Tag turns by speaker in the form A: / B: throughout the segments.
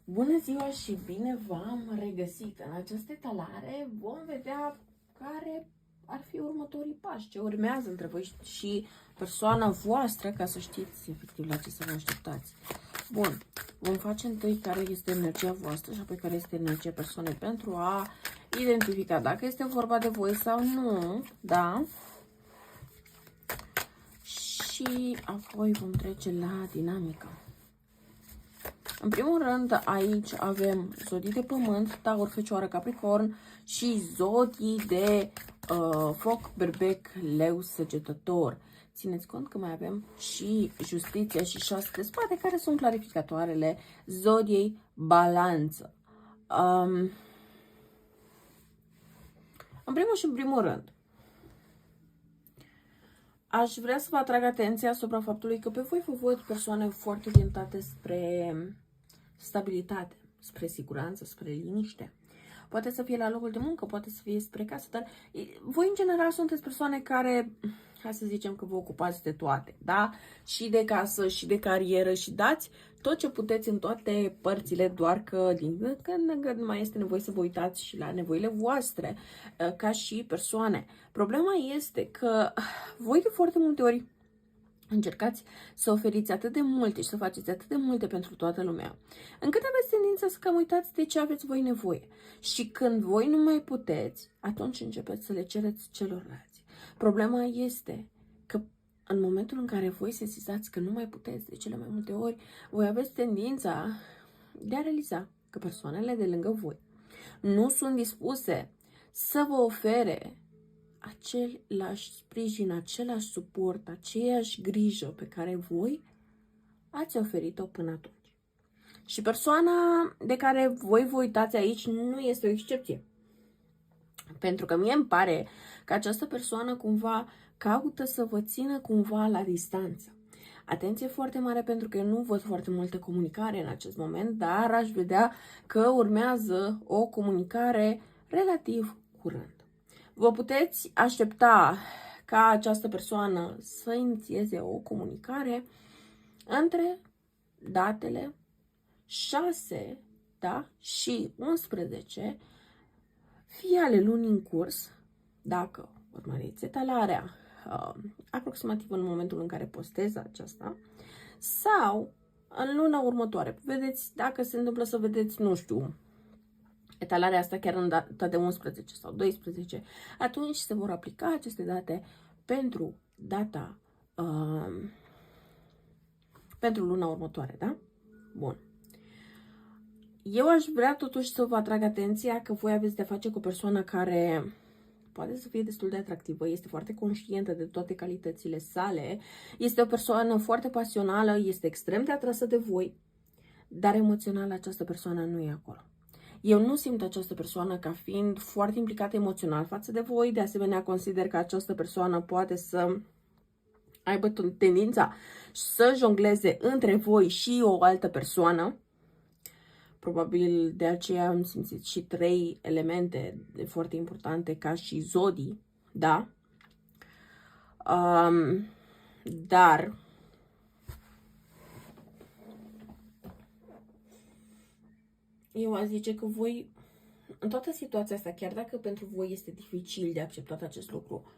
A: Bună ziua și bine v-am regăsit! În această etalare vom vedea care ar fi următorii pași, ce urmează între voi și persoana voastră, ca să știți efectiv la ce să vă așteptați. Bun, vom face întâi care este energia voastră și apoi care este energia persoanei pentru a identifica dacă este vorba de voi sau nu, da? Și apoi vom trece la dinamică. În primul rând, aici avem zodii de pământ, Taur, Fecioară, Capricorn și zodii de foc, Berbec, Leu, Săgetător. Țineți cont că mai avem și Justiția și 6 de spade, care sunt clarificatoarele zodiei Balanță. În primul și în primul rând, aș vrea să vă atrag atenția asupra faptului că pe voi vă văd persoane foarte orientate spre stabilitate, spre siguranță, spre liniște. Poate să fie la locul de muncă, poate să fie spre casă, dar voi în general sunteți persoane care, hai să zicem că vă ocupați de toate, da? Și de casă, și de carieră, și dați tot ce puteți în toate părțile, doar că din când în când mai este nevoie să vă uitați și la nevoile voastre, ca și persoane. Problema este că voi de foarte multe ori încercați să oferiți atât de multe și să faceți atât de multe pentru toată lumea, încât aveți tendința să cam uitați de ce aveți voi nevoie. Și când voi nu mai puteți, atunci începeți să le cereți celorlalți. Problema este că în momentul în care voi sesizați că nu mai puteți, de cele mai multe ori, voi aveți tendința de a realiza că persoanele de lângă voi nu sunt dispuse să vă ofere același sprijin, același suport, aceeași grijă pe care voi ați oferit-o până atunci. Și persoana de care voi vă uitați aici nu este o excepție. Pentru că mie îmi pare că această persoană cumva caută să vă țină cumva la distanță. Atenție foarte mare, pentru că eu nu văd foarte multă comunicare în acest moment, dar aș vedea că urmează o comunicare relativ curând. Vă puteți aștepta ca această persoană să inițieze o comunicare între datele 6, da, și 11, fie ale lunii în curs, dacă urmăriți etalarea aproximativ în momentul în care postez aceasta, sau în luna următoare. Vedeți, dacă se întâmplă să vedeți, nu știu, etalarea asta chiar în data de 11 sau 12, atunci se vor aplica aceste date pentru data, pentru luna următoare, da? Bun. Eu aș vrea totuși să vă atrag atenția că voi aveți de-a face cu o persoană care poate să fie destul de atractivă, este foarte conștientă de toate calitățile sale, este o persoană foarte pasională, este extrem de atrasă de voi, dar emoțional această persoană nu e acolo. Eu nu simt această persoană ca fiind foarte implicată emoțional față de voi, de asemenea consider că această persoană poate să aibă tendința să jongleze între voi și o altă persoană. Probabil de aceea am simțit și 3 elemente foarte importante ca și zodii, da? Dar eu aș zice că voi, în toată situația asta, chiar dacă pentru voi este dificil de acceptat acest lucru,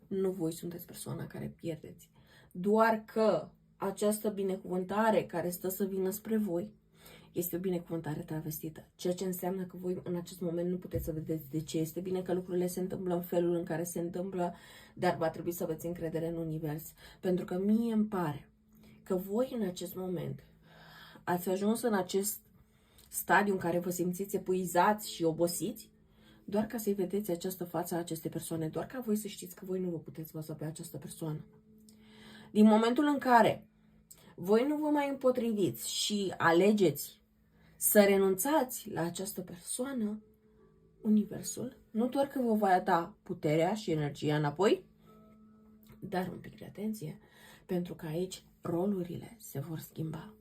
A: nu voi sunteți persoana care pierdeți. Doar că această binecuvântare care stă să vină spre voi este o binecuvântare travestită. Ceea ce înseamnă că voi în acest moment nu puteți să vedeți de ce. Este bine că lucrurile se întâmplă în felul în care se întâmplă, dar va trebui să aveți încredere în univers. Pentru că mie îmi pare că voi în acest moment ați ajuns în acest stadiu în care vă simțiți epuizați și obosiți, doar ca să-i vedeți această față a acestei persoane, doar ca voi să știți că voi nu vă puteți baza pe această persoană. Din momentul în care voi nu vă mai împotriviți și alegeți să renunțați la această persoană, universul nu doar că vă va da puterea și energia înapoi, dar un pic de atenție, pentru că aici rolurile se vor schimba.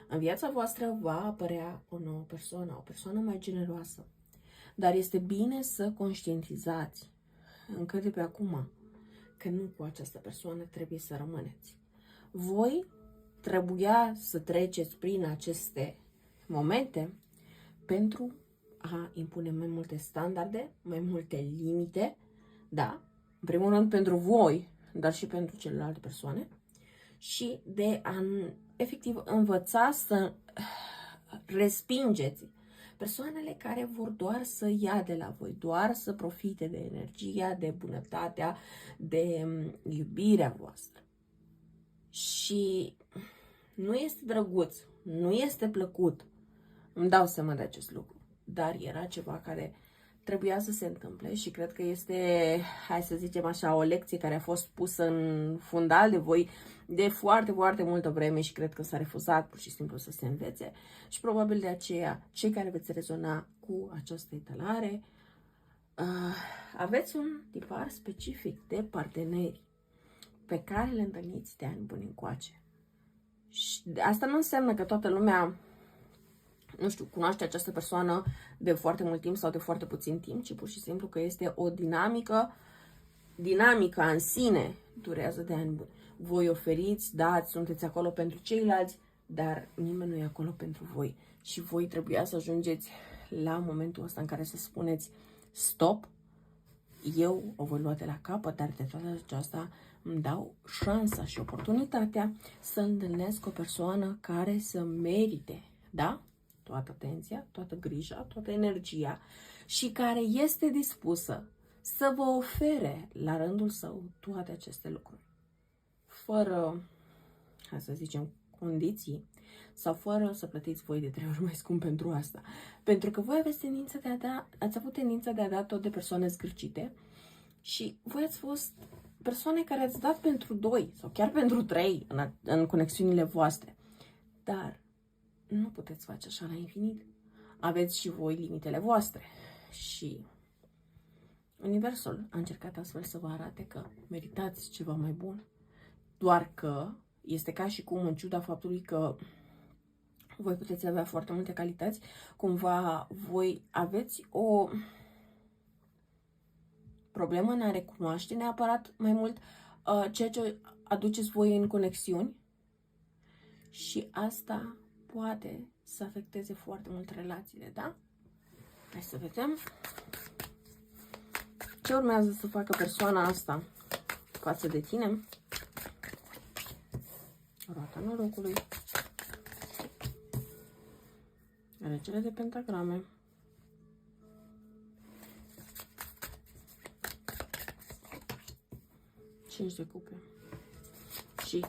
A: În viața voastră va apărea o nouă persoană, o persoană mai generoasă. Dar este bine să conștientizați încă de pe acum că nu cu această persoană trebuie să rămâneți. Voi trebuia să treceți prin aceste momente pentru a impune mai multe standarde, mai multe limite, da? În primul rând pentru voi, dar și pentru celelalte persoane, și de a efectiv învăța să respingeți persoanele care vor doar să ia de la voi, doar să profite de energia, de bunătatea, de iubirea voastră. Și nu este drăguț, nu este plăcut, îmi dau seama de acest lucru, dar era ceva care trebuia să se întâmple și cred că este, hai să zicem așa, o lecție care a fost pusă în fundal de voi de foarte, foarte multă vreme și cred că s-a refuzat pur și simplu să se învețe și probabil de aceea cei care veți rezona cu această etalare aveți un tipar specific de parteneri pe care le întâlniți de ani buni încoace. Și asta nu înseamnă că toată lumea, nu știu, cunoaște această persoană de foarte mult timp sau de foarte puțin timp, ci pur și simplu că este o dinamica în sine durează de ani buni. Voi oferiți, dați, sunteți acolo pentru ceilalți, dar nimeni nu e acolo pentru voi. Și voi trebuia să ajungeți la momentul ăsta în care să spuneți stop, eu o voi lua de la capăt, dar de toată aceasta îmi dau șansa și oportunitatea să întâlnesc o persoană care să merite, da? Toată atenția, toată grija, toată energia și care este dispusă să vă ofere la rândul său toate aceste lucruri. Fără, hai să zicem, condiții sau fără să plătiți voi de 3 ori mai scump pentru asta. Pentru că voi ați avut tendința de a da tot de persoane zgârcite și voi ați fost persoane care ați dat pentru 2 sau chiar pentru 3 în conexiunile voastre. Dar nu puteți face așa la infinit. Aveți și voi limitele voastre. Și Universul a încercat astfel să vă arate că meritați ceva mai bun. Doar că este ca și cum, în ciuda faptului că voi puteți avea foarte multe calități, cumva voi aveți o problemă în a recunoaște neapărat mai mult ceea ce aduceți voi în conexiuni și asta poate să afecteze foarte mult relațiile, da? Hai să vedem ce urmează să facă persoana asta față de tine. Roata norocului. Regele de pentagrame. Cinci de cupe. Și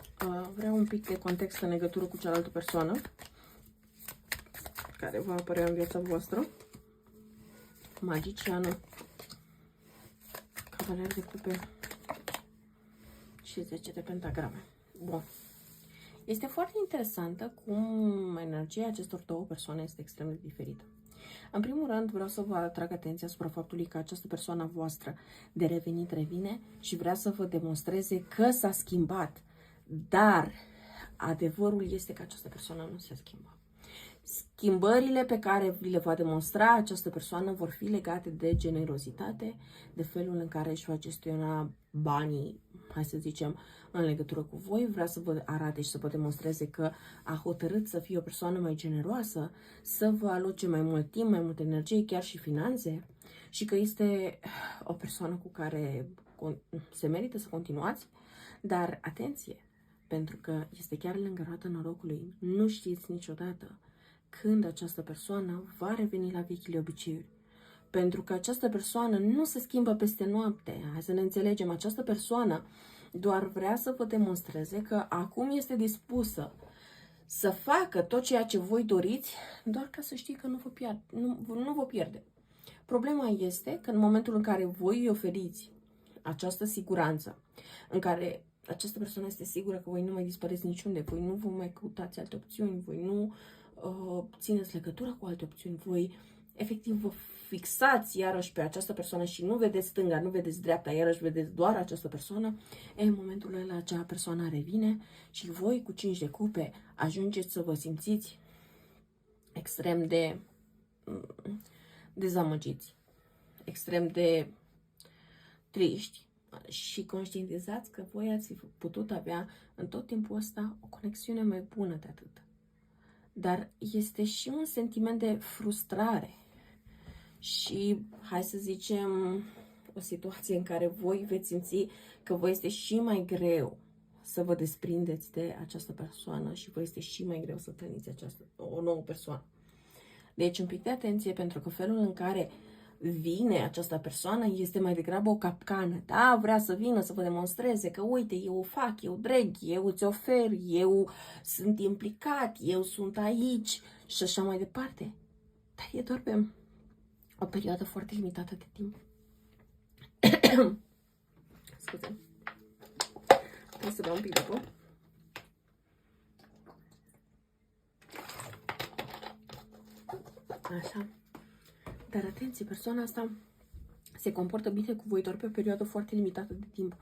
A: vreau un pic de context în legătură cu cealaltă persoană care va apărea în viața voastră. Magicianul. Cavaler de cupe. Și 10 de pentagrame. Bun. Este foarte interesantă cum energia acestor două persoane este extrem de diferită. În primul rând, vreau să vă atrag atenția asupra faptului că această persoană voastră de revenit revine și vrea să vă demonstreze că s-a schimbat. Dar adevărul este că această persoană nu se schimbă. Schimbările pe care vi le va demonstra această persoană vor fi legate de generozitate, de felul în care își va gestiona banii, hai să zicem, în legătură cu voi. Vrea să vă arate și să vă demonstreze că a hotărât să fie o persoană mai generoasă, să vă aloce mai mult timp, mai multă energie, chiar și finanțe, și că este o persoană cu care se merită să continuați, dar atenție, pentru că este chiar lângă roata norocului. Nu știți niciodată când această persoană va reveni la vechile obiceiuri. Pentru că această persoană nu se schimbă peste noapte. Hai să ne înțelegem, această persoană doar vrea să vă demonstreze că acum este dispusă să facă tot ceea ce voi doriți, doar ca să știi că nu vă pierde. Problema este că în momentul în care voi îi oferiți această siguranță, în care această persoană este sigură că voi nu mai dispăreți niciunde, voi nu vă mai căutați alte opțiuni, voi nu țineți legătura cu alte opțiuni, voi efectiv vă fixați iarăși pe această persoană și nu vedeți stânga, nu vedeți dreapta, iarăși vedeți doar această persoană, în momentul ăla acea persoană revine și voi cu 5 de cupe ajungeți să vă simțiți extrem de dezamăgiți, extrem de triști și conștientizați că voi ați putut avea în tot timpul ăsta o conexiune mai bună de atât. dar este și un sentiment de frustrare și, hai să zicem, o situație în care voi veți simți că vă este și mai greu să vă desprindeți de această persoană și vă este și mai greu să întâlniți o nouă persoană. Deci un pic de atenție, pentru că felul în care vine această persoană este mai degrabă o capcană. Da, vrea să vină să vă demonstreze că uite, eu o fac, eu dreg, eu îți ofer, eu sunt implicat, eu sunt aici și așa mai departe. Dar e doar pe o perioadă foarte limitată de timp. Scuze. Trebuie să beau un pic de apă. Așa. Dar atenție, persoana asta se comportă bine cu voi doar pe o perioadă foarte limitată de timp.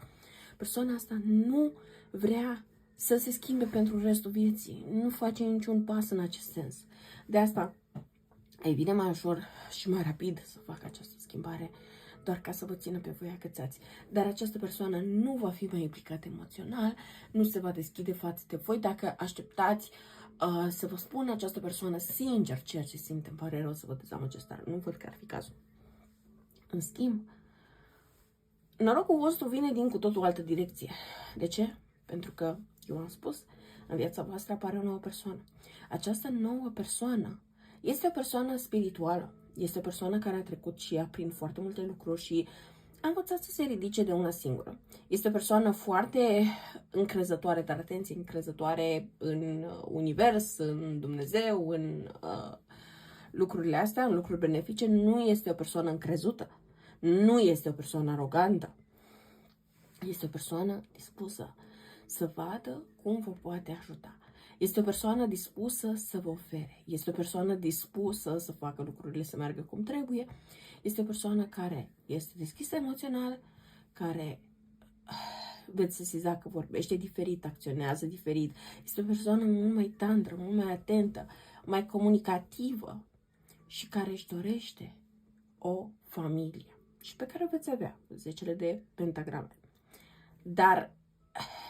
A: Persoana asta nu vrea să se schimbe pentru restul vieții. Nu face niciun pas în acest sens. De asta e bine mai ușor și mai rapid să facă această schimbare, doar ca să vă țină pe voi agățați. Dar această persoană nu va fi mai implicată emoțional, nu se va deschide față de voi. Dacă așteptați să vă spună această persoană sincer ceea ce simte, îmi pare rău să vă dezamăgesc, dar nu văd că ar fi cazul. În schimb, norocul vostru vine din cu totul altă direcție. De ce? Pentru că, eu am spus, în viața voastră apare o nouă persoană. Această nouă persoană este o persoană spirituală. Este o persoană care a trecut și ea prin foarte multe lucruri și a învățat să se ridice de una singură. Este o persoană foarte încrezătoare, dar atenție, încrezătoare în univers, în Dumnezeu, în lucrurile astea, în lucruri benefice. Nu este o persoană încrezută. Nu este o persoană arogantă. Este o persoană dispusă să vadă cum vă poate ajuta. Este o persoană dispusă să vă ofere. Este o persoană dispusă să facă lucrurile să meargă cum trebuie. Este o persoană care este deschisă emoțional, care veți sesiza că vorbește diferit, acționează diferit. Este o persoană mult mai tandră, mult mai atentă, mai comunicativă și care își dorește o familie și pe care o veți avea 10 de pentagrame. Dar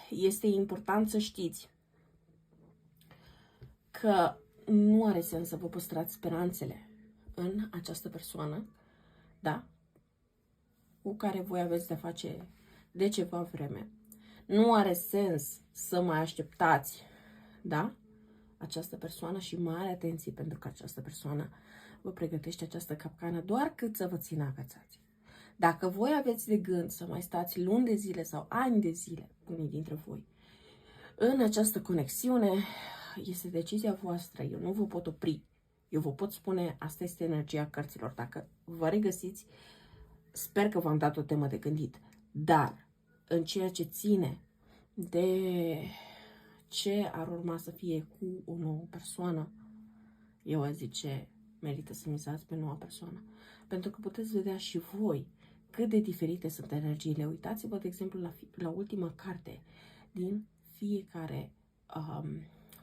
A: este important să știți că nu are sens să vă păstrați speranțele în această persoană, da? Cu care voi aveți de face de ceva vreme. Nu are sens să mai așteptați, da? Această persoană și mare atenție, pentru că această persoană vă pregătește această capcană doar cât să vă țină agățați. Dacă voi aveți de gând să mai stați luni de zile sau ani de zile, unii dintre voi, în această conexiune, este decizia voastră. Eu nu vă pot opri. Eu vă pot spune, asta este energia cărților. Dacă vă regăsiți, sper că v-am dat o temă de gândit. Dar, în ceea ce ține de ce ar urma să fie cu o nouă persoană, eu aș zice, merită să mizați pe noua persoană. Pentru că puteți vedea și voi cât de diferite sunt energiile. Uitați-vă, de exemplu, la ultima carte din fiecare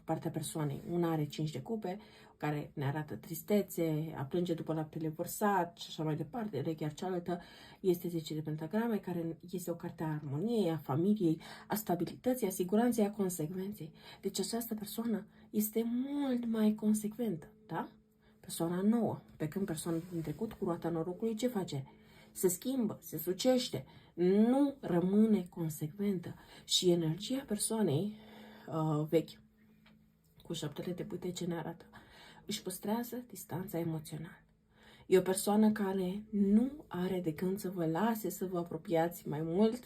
A: partea persoanei. Una are 5 de cupe, care ne arată tristețe, a plânge după laptele vărsat și așa mai departe. Iar cealaltă este 10 de pentagrame, care este o carte a armoniei, a familiei, a stabilității, a siguranței, a consecvenței. Deci această persoană este mult mai consecventă, da? Persoana nouă. Pe când persoana din trecut, cu roata norocului, ce face? Se schimbă, se sucește, nu rămâne consecventă. Și energia persoanei vechi, cu 7 de pâtece, ne arată, își păstrează distanța emoțională. E o persoană care nu are de gând să vă lase să vă apropiați mai mult.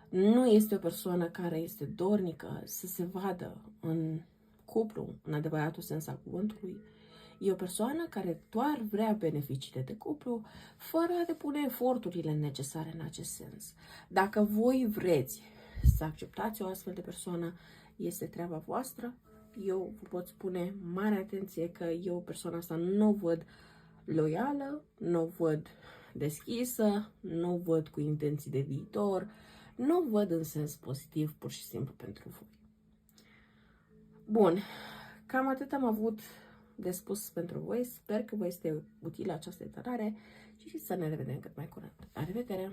A: Nu este o persoană care este dornică să se vadă în cuplu, în adevăratul sens al cuvântului. E o persoană care doar vrea beneficiile de cuplu, fără a depune eforturile necesare în acest sens. Dacă voi vreți să acceptați o astfel de persoană, este treaba voastră. Eu vă pot spune mare atenție că eu persoana asta nu o văd loială, nu o văd deschisă, nu o văd cu intenții de viitor, nu o văd în sens pozitiv, pur și simplu pentru voi. Bun, cam atât am avut de spus pentru voi. Sper că vă este utilă această etalare și să ne revedem cât mai curând. La revedere!